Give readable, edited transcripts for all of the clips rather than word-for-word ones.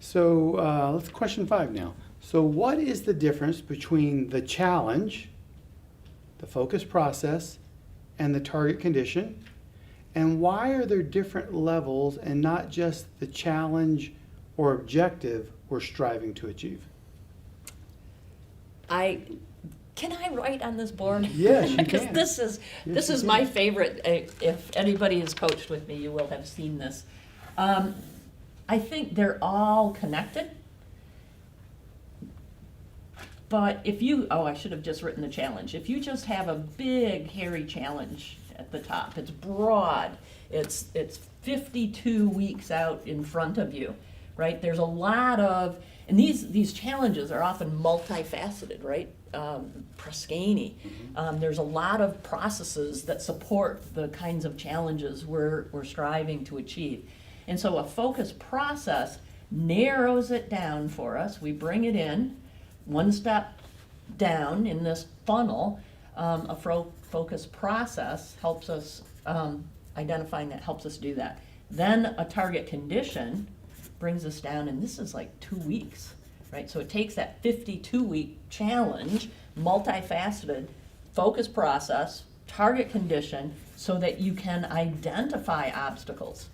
So let's question 5 now. So what is the difference between the challenge, the focus process, and the target condition? And why are there different levels and not just the challenge or objective we're striving to achieve? Can I write on this board? Yes, you Because can. this is Yes, you my can. favorite. If anybody has coached with me, you will have seen this. I think they're all connected. But if you, I should have just written the challenge. If you just have a big, hairy challenge at the top, it's broad, it's 52 weeks out in front of you, right? There's a lot of, and these challenges are often multifaceted, right? Proscani. There's a lot of processes that support the kinds of challenges we're striving to achieve. And so a focus process narrows it down for us. We bring it in one step down in this funnel. A focus process helps us, identifying that helps us do that. Then a target condition brings us down, and this is like 2 weeks, right? So it takes that 52-week challenge, multifaceted, focus process, target condition, so that you can identify obstacles.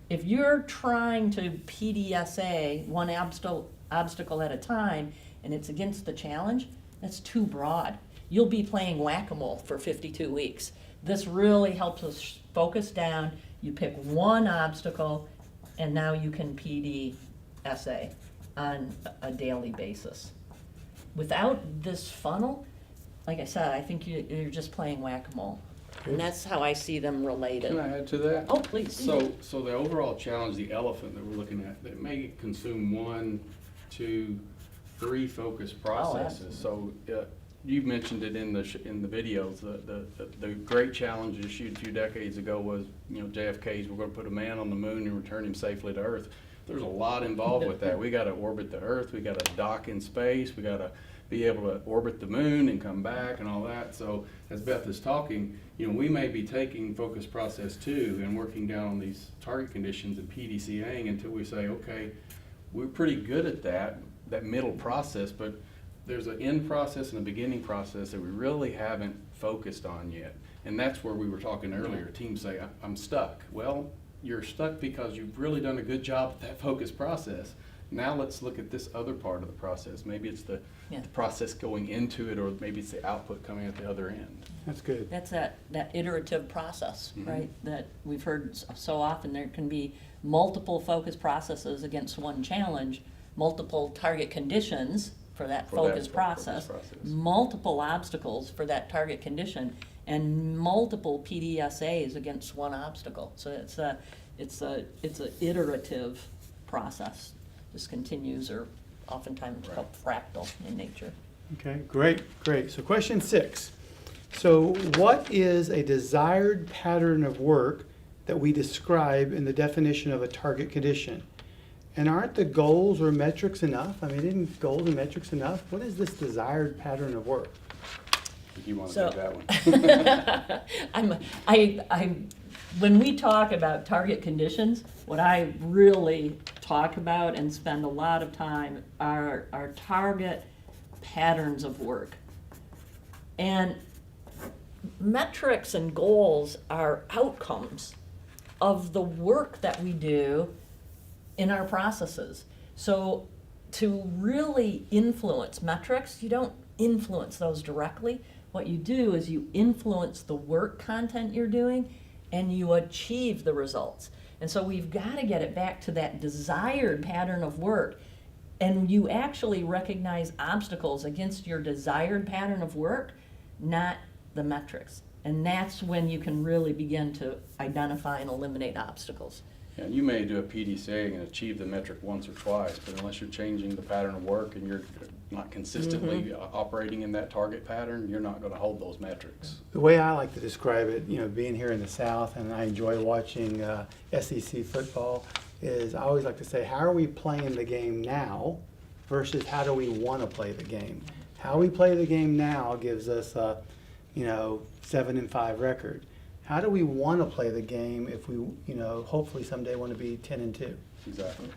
If you're trying to PDSA one obstacle at a time, and it's against the challenge, that's too broad. You'll be playing whack-a-mole for 52 weeks. This really helps us focus down. You pick one obstacle, and now you can PDSA on a daily basis. Without this funnel, like I said, I think you're just playing whack-a-mole. And that's how I see them related. Can I add to that? Oh, please. So the overall challenge, the elephant that we're looking at, that may consume 1, 2, 3 focus processes. So you mentioned it in the videos. The great challenge issued a few decades ago was, JFK's, we're going to put a man on the moon and return him safely to Earth. There's a lot involved with that. We got to orbit the Earth. We got to dock in space. We got to be able to orbit the moon and come back and all that. So as Beth is talking, we may be taking focus process 2 and working down on these target conditions and PDCAing until we say, okay, we're pretty good at that middle process, but there's an end process and a beginning process that we really haven't focused on yet. And that's where we were talking earlier. Teams say, I'm stuck. Well, you're stuck because you've really done a good job at that focus process. Now let's look at this other part of the process. Maybe it's the process going into it, or maybe it's the output coming at the other end. That's good. That's that iterative process, right? That we've heard so often. There can be multiple focus processes against one challenge, multiple target conditions for that focus process, multiple obstacles for that target condition, and multiple PDSAs against one obstacle. So it's a iterative process. This continues, or oftentimes called fractal in nature. Okay, great. So question 6. So what is a desired pattern of work that we describe in the definition of a target condition? And aren't the goals or metrics enough? I mean, isn't goals and metrics enough? What is this desired pattern of work? If you want to take that one. When we talk about target conditions, what I really talk about and spend a lot of time are target patterns of work. And metrics and goals are outcomes of the work that we do in our processes. So to really influence metrics, you don't influence those directly. What you do is you influence the work content you're doing, and you achieve the results. And so we've got to get it back to that desired pattern of work. And you actually recognize obstacles against your desired pattern of work, not the metrics. And that's when you can really begin to identify and eliminate obstacles. Yeah, you may do a PDCA and achieve the metric once or twice, but unless you're changing the pattern of work and you're not consistently operating in that target pattern, you're not going to hold those metrics. The way I like to describe it, being here in the South, and I enjoy watching SEC football, is I always like to say, how are we playing the game now versus how do we want to play the game? How we play the game now gives us a 7-5 record. How do we want to play the game if we, hopefully someday want to be 10-2? Exactly.